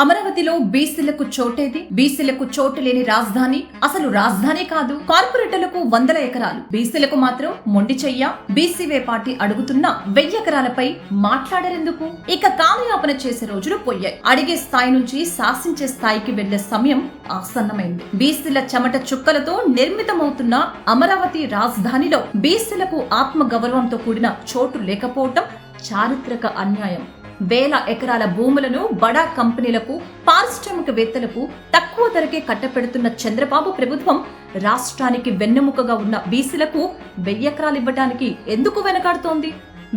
అమరావతిలో బీసీలకు చోటేది? బీసీలకు చోటు లేని రాజధాని అసలు రాజధాని కాదు. కార్పొరేటర్లకు 100 ఎకరాలు, బీసీలకు మాత్రం మొండి చెయ్య. బీసీవే పార్టీ అడుగుతున్న 1000 ఎకరాలపై మాట్లాడరెందుకు? ఇక కాలయాపన చేసే రోజులు పోయాయి. అడిగే స్థాయి నుంచి శాసించే స్థాయికి వెళ్లే సమయం ఆసన్నమైంది. బీసీల చెమట చుక్కలతో నిర్మితమవుతున్న అమరావతి రాజధానిలో బీసీలకు ఆత్మ గౌరవంతో కూడిన చోటు లేకపోవటం చారిత్రక అన్యాయం. వేల ఎకరాల భూములను బడా కంపెనీలకు, పారిశ్రామికవేత్తలకు తక్కువ ధరకే కట్టపెడుతున్న చంద్రబాబు ప్రభుత్వం రాష్ట్రానికి వెన్నెముకగా ఉన్న బీసీలకు 1000 ఎకరాలు ఇవ్వడానికి ఎందుకు వెనకాడుతోంది?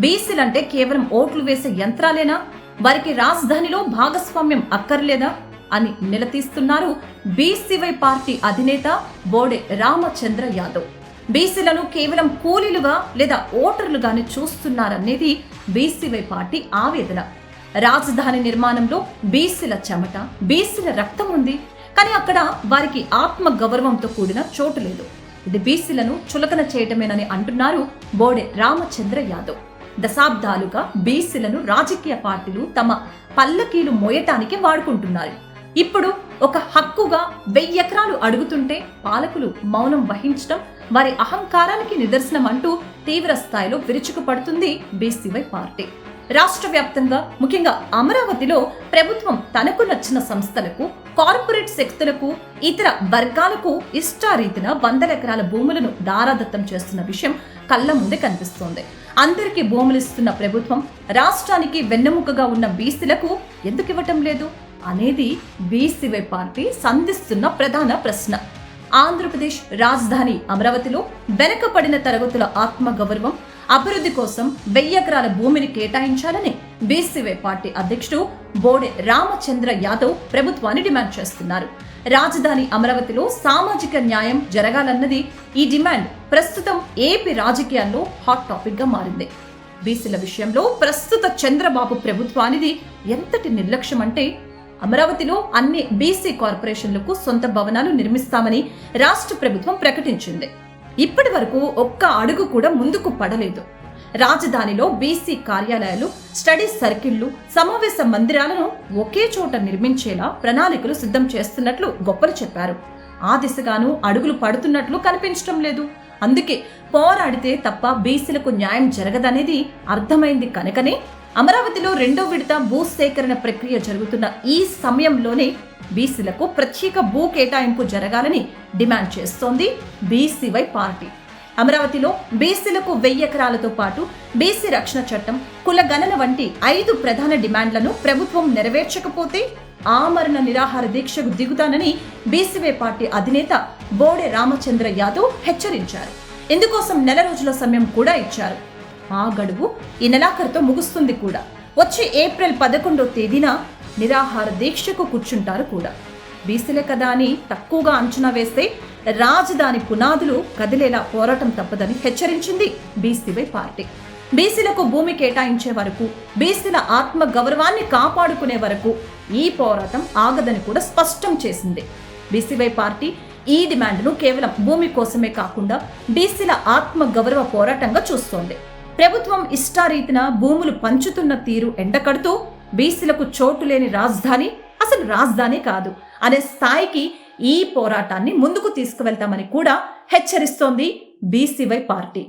బీసీలంటే కేవలం ఓట్లు వేసే యంత్రాలేనా? వారికి రాజధానిలో భాగస్వామ్యం అక్కర్లేదా అని నిలదీస్తున్నారు బీసీవై పార్టీ అధినేత బోడే రామచంద్ర యాదవ్. బీసీలను కేవలం కూలీలుగా లేదా ఓటర్లుగానే చూస్తున్నారనేది బీసీవై పార్టీ ఆవేదన. రాజధాని నిర్మాణంలో బీసీల చెమట, బీసీల రక్తం ఉంది. కానీ అక్కడ వారికి ఆత్మ గౌరవంతో కూడిన చోటు లేదు. ఇది బీసీలను చులకన చేయటమేనని అంటున్నారు బోడే రామచంద్ర యాదవ్. దశాబ్దాలుగా బీసీలను రాజకీయ పార్టీలు తమ పల్లకీలు మోయటానికి వాడుకుంటున్నారు. ఇప్పుడు ఒక హక్కుగా 1000 ఎకరాలు అడుగుతుంటే పాలకులు మౌనం వహించడం వారి అహంకారానికి నిదర్శనం అంటూ తీవ్ర స్థాయిలో విరుచుకుపడుతుంది బీసీవై పార్టీ. రాష్ట్ర వ్యాప్తంగా, ముఖ్యంగా అమరావతిలో ప్రభుత్వం తనకు నచ్చిన సంస్థలకు, కార్పొరేట్ శక్తులకు, ఇతర వర్గాలకు ఇష్టారీతిన 100 ఎకరాల భూములను దారాదత్తం చేస్తున్న విషయం కళ్ళ ముందే కనిపిస్తోంది. అందరికీ భూములు ఇస్తున్న ప్రభుత్వం రాష్ట్రానికి వెన్నెముకగా ఉన్న బీసీలకు ఎందుకు ఇవ్వటం లేదు అనేది బీసీవై పార్టీ సంధిస్తున్న ప్రధాన ప్రశ్న. ఆంధ్రప్రదేశ్ రాజధాని అమరావతిలో వెనకబడిన తరగతుల ఆత్మ గౌరవం, అభివృద్ధి కోసం 1000 ఎకరాల భూమిని కేటాయించాలని బీసీవై పార్టీ అధ్యక్షుడు బోడే రామచంద్ర యాదవ్ ప్రభుత్వాన్ని డిమాండ్ చేస్తున్నారు. రాజధాని అమరావతిలో సామాజిక న్యాయం జరగాలన్నది ఈ డిమాండ్ ప్రస్తుతం ఏపీ రాజకీయాల్లో హాట్ టాపిక్ గా మారింది. బీసీల విషయంలో ప్రస్తుత చంద్రబాబు ప్రభుత్వానిది ఎంతటి నిర్లక్ష్యం అంటే, అమరావతిలో అన్ని బీసీ కార్పొరేషన్లకు సొంత భవనాలు నిర్మిస్తామని రాష్ట్ర ప్రభుత్వం ప్రకటించింది. ఇప్పటి వరకు ఒక్క అడుగు కూడా ముందుకు పడలేదు. రాజధానిలో బీసీ కార్యాలయాలు, స్టడీ సర్కిళ్లు, సమావేశ మందిరాలను ఒకే చోట నిర్మించేలా ప్రణాళికలు సిద్ధం చేస్తున్నట్లు గొప్పలు చెప్పారు. ఆ దిశగాను అడుగులు పడుతున్నట్లు కనిపించడం లేదు. అందుకే పోరాడితే తప్ప బీసీలకు న్యాయం జరగదనేది అర్థమైంది కనుకనే అమరావతిలో 2వ విడత భూసేకరణ ప్రక్రియ జరుగుతున్న ఈ సమయంలోనే బీసీలకు ప్రత్యేక భూ కేటాయింపు జరగాలని డిమాండ్ చేస్తోంది బీసీవై పార్టీ. అమరావతిలో బీసీలకు 1000 ఎకరాలతో పాటు బీసీ రక్షణ చట్టం, కుల గణన వంటి 5 ప్రధాన డిమాండ్లను ప్రభుత్వం నెరవేర్చకపోతే ఆమరణ నిరాహార దీక్షకు దిగుతానని బీసీవై పార్టీ అధినేత బోడే రామచంద్ర యాదవ్ హెచ్చరించారు. ఇందుకోసం 1 రోజుల సమయం కూడా ఇచ్చారు. ఆ గడువు ఈ నెలాఖరుతో ముగుస్తుంది కూడా. వచ్చే ఏప్రిల్ 11వ తేదీన నిరాహార దీక్షకు కూర్చుంటారు కూడా. బీసీలే కదా అని తక్కువగా అంచనా వేస్తే రాజధాని పునాదులు కదిలేలా పోరాటం తప్పదని హెచ్చరించింది బీసీవై పార్టీ. బీసీలకు భూమి కేటాయించే వరకు, బీసీల ఆత్మ గౌరవాన్ని కాపాడుకునే వరకు ఈ పోరాటం ఆగదని కూడా స్పష్టం చేసింది. బీసీవై పార్టీ ఈ డిమాండ్ను కేవలం భూమి కోసమే కాకుండా బీసీల ఆత్మ గౌరవ పోరాటంగా చూస్తోంది. ప్రభుత్వం ఇష్టారీతిన భూములు పంచుతున్న తీరు ఎండకడుతూ బీసీలకు చోటు లేని రాజధాని అసలు రాజధాని కాదు అనే స్థాయికి ఈ పోరాటాన్ని ముందుకు తీసుకువెళ్తామని కూడా హెచ్చరిస్తోంది బీసీవై పార్టీ.